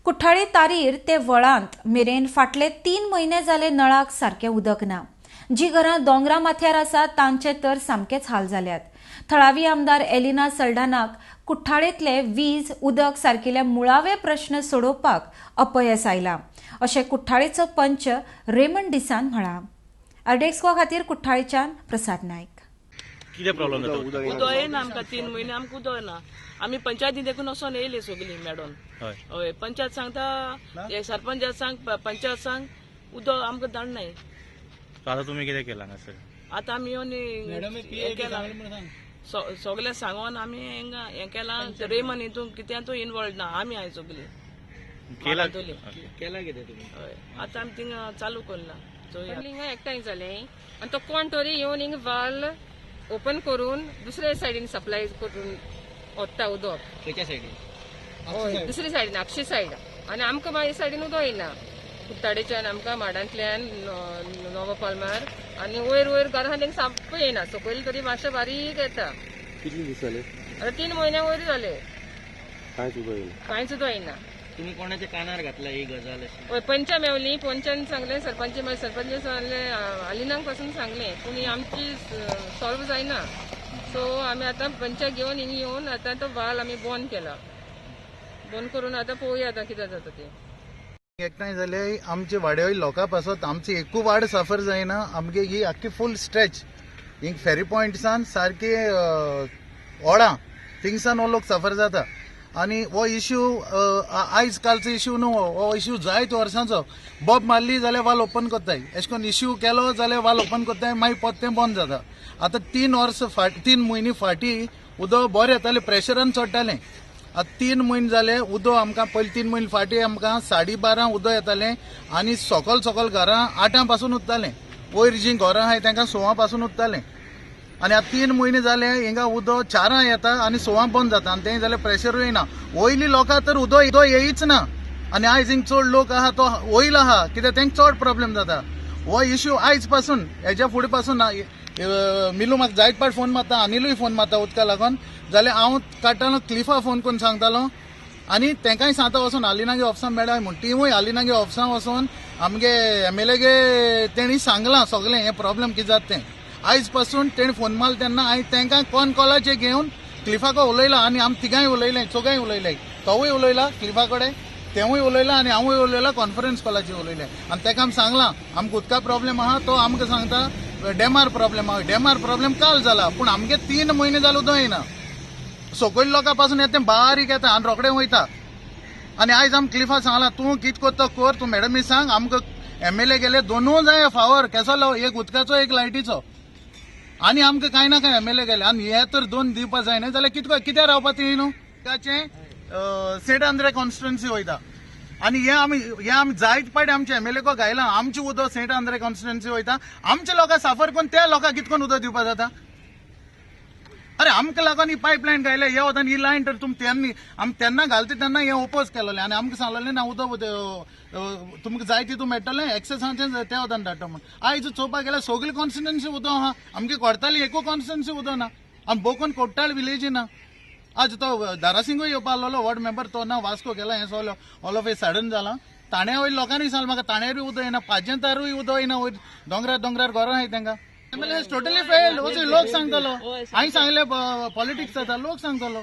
कुठ्ठाळी तारीर ते वळांत मेरेन फाटले 3 म्हयने जाले नळाक सारके उदक ना। जी घरां दोंगरा माथ्यार आसात तांचे तर सामकेच हाल जाल्यात। थळावी आमदार एलिना सल्डानाक कुठ्ठाळेंतले वीज उदक सारकिले मुळावे प्रश्न सोडोवपाक अपयस आयला अशें कुठ्ठाळेचो पंच रेमंड डिसान म्हळा। RDXGOA खातीर कुठ्ठाळेच्यान प्रसाद नायक। किती प्रॉब्लेम जाता उदक येना आमकां 3 म्हयने आमकां उदक ना। आमी पंचायती देखून वचोन येयले सगळीं मेडोन। हय पंचायत सांगता एक सरपंच सांग पंचायत सांग उदक आमकां धाडनाय। आता तुम्ही कितें केला सर? आता आमी येवन हें केलां सगळे सांगून आमी हें केलां रेमन हितून कित्यातूय इनवॉल्व ना आमी आहाय सगळीं केला कितें तुमी? हय आता आमी थिंगा चालू करला हिंगा एकठांय जालें आनी तो कोण तरी येवन हिंगा वाल ओपन करून दुसरे सायडीन सप्लाय करून वता उदक। खंयच्या सायडीन? हय दुसरे सायडीन अक्षी सायड आनी आमकां मागीर सायडीन उदक येना। कुट्टाडेच्यान आमकां माडांतल्यान नवो पालमार आनी वयर वयर घरां तेंका साप्प येना। सकयल तरी मातशें बारीक येता। कितले दीस जाले? आतां 3 म्हयने वयर जाले कांयच उदक येना। कांयच उदक येना। तुम्ही कोणाच्या कानार घातला ही गजाल अशी? हय पंचा मेवली पंचान सांगलें सरपंच सांगलें आलिनांक पासून सांगलें पूण आमची सॉल्व जायना। सो आमी आतां पंचा घेवन हिंगा येवन आतां तो वाल आमी बंद केला। बंद करून आतां पळोवया आतां कितें जाता तें। एकठांय जाले आमचे वाड्यावयल्या लोकां पासत आमची एकू वाड सफर जायना। आमगे ही आख्खी फूल स्ट्रेच हिंग फेरी पॉयंटसान सारके ओडा थिंगसान हो लोक सफर जाता। आनी हो इश्यू आयज कालचो इश्यू न्हू, हो इश्यू जायत वर्सांचो। बॉब मारली जाल्यार वाल ओपन कोत्ताय, अशें करून इश्यू केलो जाल्यार वाल ओपन कोत्ताय, मागीर परत बंद जाता। आतां 3 म्हयने फाटीं उदक बरें येतालें, प्रेशरान चडटालें। आतां 3 म्हयने जाले उदक आमकां पयलीं 3 म्हयने फाटीं आमकां 12:30 उदक येतालें आनी सकल घरां 8 पासून उरतालें। वयर जीं घरां आहाय तांकां 6 पासून उरतालें। आनी आतां 3 म्हयने जाले हिंगा उदक 4 येता आनी 6 बंद जाता आनी तें जाल्यार प्रेशरूय येना। वयली लोकां तर उदक येयच ना आनी आयज हिंग चड लोक आहा तो वयल आहा कित्याक तेंका चड प्रॉब्लेम जाता। हो इश्यू आयज पासून हेच्या फुडें पासून मिलू म्हाका जायत पाट फोन मारता, अनिलूय फोन मारता उदका लागून, जाल्यार हांव काडटालो क्लिफा फोन करून सांगतालो आनी तेंकाय सांगता वचून हालिनागे ऑफिसान मेळ्ळाय म्हूण। तिवूय हालिनागे ऑफिसान वचून आमगे MLA गे तेणी सांगलां सगळें हें प्रॉब्लेम कितें जाता तें। आयज पासून तेणी फोन मारलो तेन्ना हांवें तेंकां कॉलाचेर घेवन क्लिफाको उलयला आनी आमी तिगांय उलयलें, चौगांय उलयले। तोवूय उलयला क्लिफा कडेन, तेवूय उलयला आनी हांवूय उलयला, कॉन्फरन्स कॉलाचेर उलयलें आनी तेका आमी सांगलां आमकां उदका प्रॉब्लेम आहा। तो आमकां सांगता डॅमार प्रॉब्लेम आहा। डॅमार प्रॉब्लेम काल जाला पूण आमगे 3 म्हयने जाले उदक येना। सकयल लोकां पासून येता बारीक येता आनी रोखडें वयता। आनी आयज आमी क्लिफा सांगलां तूं कितें कोत्ता कर, तूं मॅडमी सांग आमकां MLA गेले 2 जाय फावर केसो एक उदकाचो एक लायटीचो आनी आमकां कांय ना कांय MLA गेले आनी हे तर 2 दिवपा जायना जाल्यार कित्याक रावपा ती न्हू। ताचें सेंट आंद्रे कॉन्स्टिट्युएन्सी वयता आनी हे आमी जायत पाटी आमचे MLA को घायला आमचें उदक सेंट आंद्रे कॉन्स्टिट्युएन्सी वयता। आमच्या लोकां सफर करून त्या लोकांक कितें करून उदक दिवपा जाता? अरे आमकां लागून ही पायपलायन घायल्या हे वता ही लायन तर आमी तेन्ना घालता तेन्ना हें ओपोज केलोलें आनी आमकां सांगलेलें ना उदक तुमकां जाय तितून मेळटलें एक्सेसाचें त्या वतान धाडटा म्हूण। आयज चोवपाक गेल्यार सगळी कॉन्स्टिट्युएन्सी उदक आहा, आमगे कोर्ताली एकू कॉन्स्टिट्युएन्सी उदक ना आनी बोकून कोट्टाळ विलेज ना। आज तो धारासिंगूय येवपा आसलोलो वॉर्ड मेंबर, तो ना वास्को गेला, हें सगळें ऑल ऑफ ए सडन जालां। ताण्या वयल्या लोकांनी सांगलें म्हाका ताण्यारूय उदक येना, पाजेंतारूय उदक येना, वयर दोंगरार घरां आहाय तांकां। टोटली फेल लोक सांगतलो, हांवें सांगलें पॉलिटिक्स जाता लोक सांगतलो।